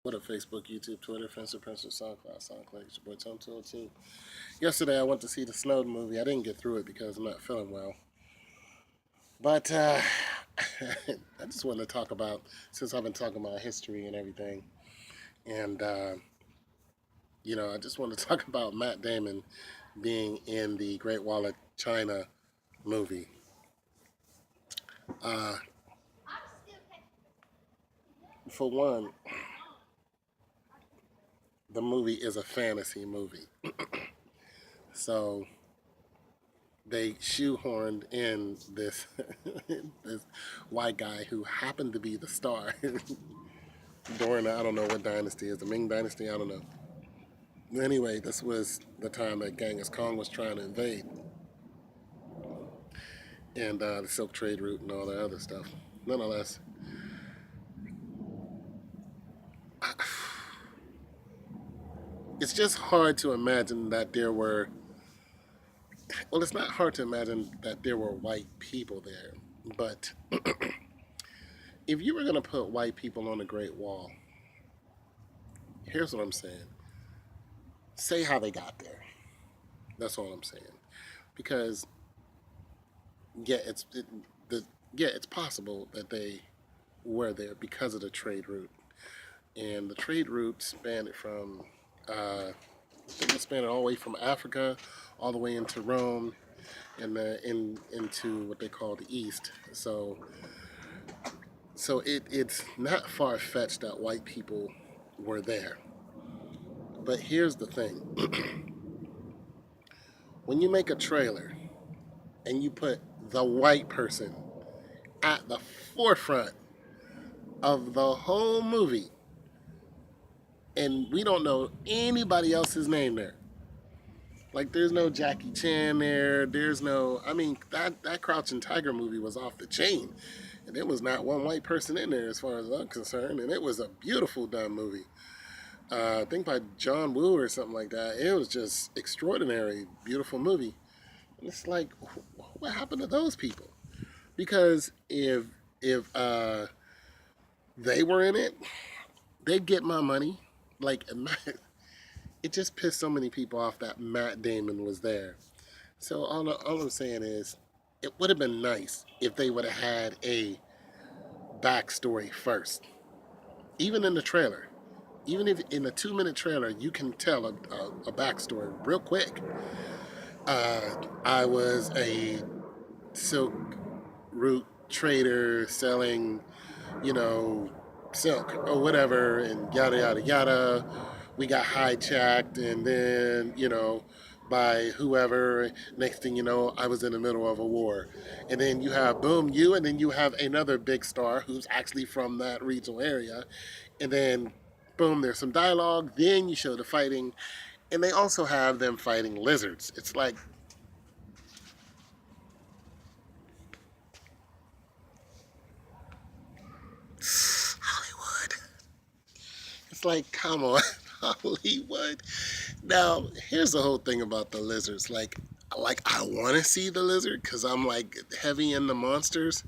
What up, Facebook, YouTube, Twitter, Friendster, Friendster, SoundCloud, it's your boy Tom 202. Yesterday I went to see the Snowden movie. I didn't get through it because I'm not feeling well. But I just wanted to talk about, since I've been talking about history and everything, and I just want to talk about Matt Damon being in the Great Wall of China movie. Uh, for one, the movie is a fantasy movie. So they shoehorned in this this white guy who happened to be the star during I don't know what dynasty is the Ming dynasty, I don't know. Anyway, this was the time that Genghis Khan was trying to invade, and the Silk Trade route and all that other stuff. Nonetheless, it's just hard to imagine that there were. Well, it's not hard to imagine that there were white people there, but if you were going to put white people on the Great Wall, here's what I'm saying: say how they got there. That's all I'm saying. Because yeah, the yeah, it's possible that they were there because of the trade route, and the trade route spanned it from I think it spanned it all the way from Africa all the way into Rome and into what they call the East. So it's not far fetched that white people were there. But here's the thing: when you make a trailer and you put the white person at the forefront of the whole movie, and we don't know anybody else's name there. Like, there's no Jackie Chan there. There's no. I mean, that Crouching Tiger movie was off the chain, and there was not one white person in there, as far as I'm concerned. And it was a beautiful done movie. I think by John Woo or something like that. It was just extraordinary, beautiful movie. And it's like, what happened to those people? Because if they were in it, they'd get my money. Like, it just pissed so many people off that Matt Damon was there. So all I'm saying is, it would have been nice if they would have had a backstory first, even in the trailer. Even if in a 2 minute trailer you can tell a backstory real quick. I was a silk route trader selling, you know, silk or whatever, and yada yada yada. We got hijacked, and then by whoever. Next thing you know, I was in the middle of a war, and then you have boom you, and then you have another big star who's actually from that regional area, and then boom, there's some dialogue. Then you show the fighting, and they also have them fighting lizards. It's like Hollywood. It's like, come on, Hollywood. Now, here's the whole thing about the lizards. Like I want to see the lizard because I'm like heavy in the monsters,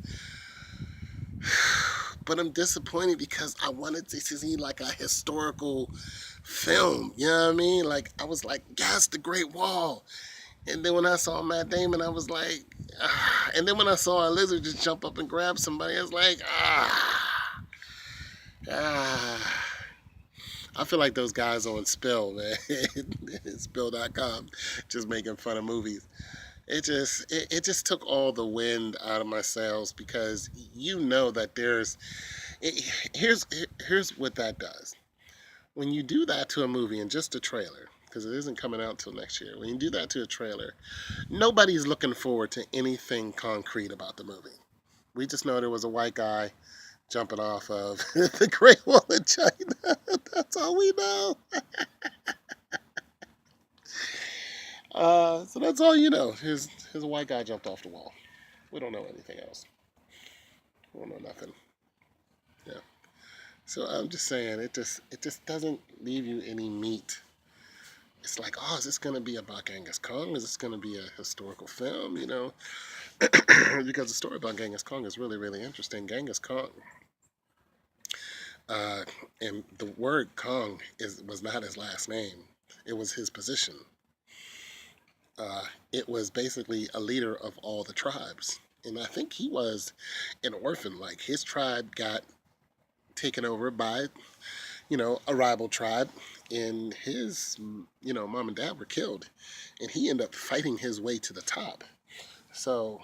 but I'm disappointed because I wanted to see like a historical film. You know what I mean? Like I was like, yes, the Great Wall. And then when I saw Matt Damon, I was like, ah. And then when I saw a lizard just jump up and grab somebody, I was like, ah, ah. I feel like those guys on Spill, man, Spill.com, just making fun of movies. It just took all the wind out of my sails because that it, here's what that does. When you do that to a movie and just a trailer, because it isn't coming out till next year. When you do that to a trailer, nobody's looking forward to anything concrete about the movie. We just know there was a white guy jumping off of the Great Wall of China. That's all we know. So that's all you know. Here's a white guy jumped off the wall. We don't know anything else. We don't know nothing. Yeah. So I'm just saying, it just doesn't leave you any meat. It's like, oh, is this going to be about Genghis Khan? Is this going to be a historical film? Because the story about Genghis Khan is really, really interesting. Genghis Khan Uh, and the word Kong was not his last name; it was his position. It was basically a leader of all the tribes, and I think he was an orphan. Like his tribe got taken over by a rival tribe, and his mom and dad were killed, and he ended up fighting his way to the top. So,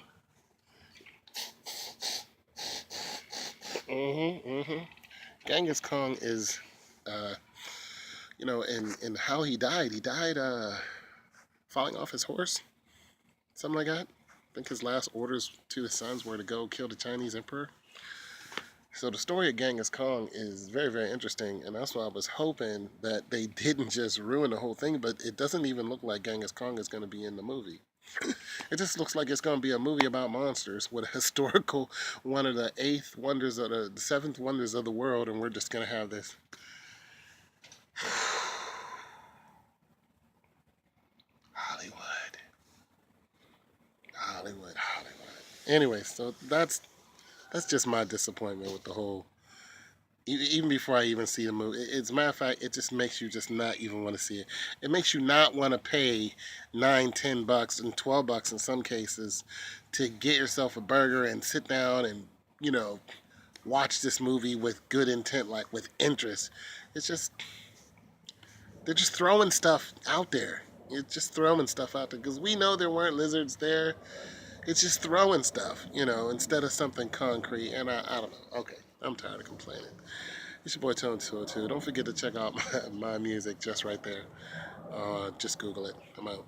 Genghis Khan is, uh, and how he died falling off his horse, something like that. I think his last orders to his sons were to go kill the Chinese emperor. So the story of Genghis Khan is very, very interesting, and that's why I was hoping that they didn't just ruin the whole thing. But it doesn't even look like Genghis Khan is going to be in the movie. It just looks like it's going to be a movie about monsters with a historical one of the eighth wonders of the seventh wonders of the world, and we're just going to have this. Hollywood, Hollywood, Hollywood. Anyway, so that's just my disappointment with the whole. Even before I even see the movie, as a matter of fact, it just makes you just not even want to see it. It makes you not want to pay $9, $10, and $12 in some cases to get yourself a burger and sit down and you know watch this movie with good intent, like with interest. It's just they're just throwing stuff out there. It's just throwing stuff out there because we know there weren't lizards there. It's just throwing stuff, instead of something concrete. And I don't know. Okay, I'm tired of complaining. It's your boy Tone 202. Don't forget to check out my music just right there. Just Google it. I'm out.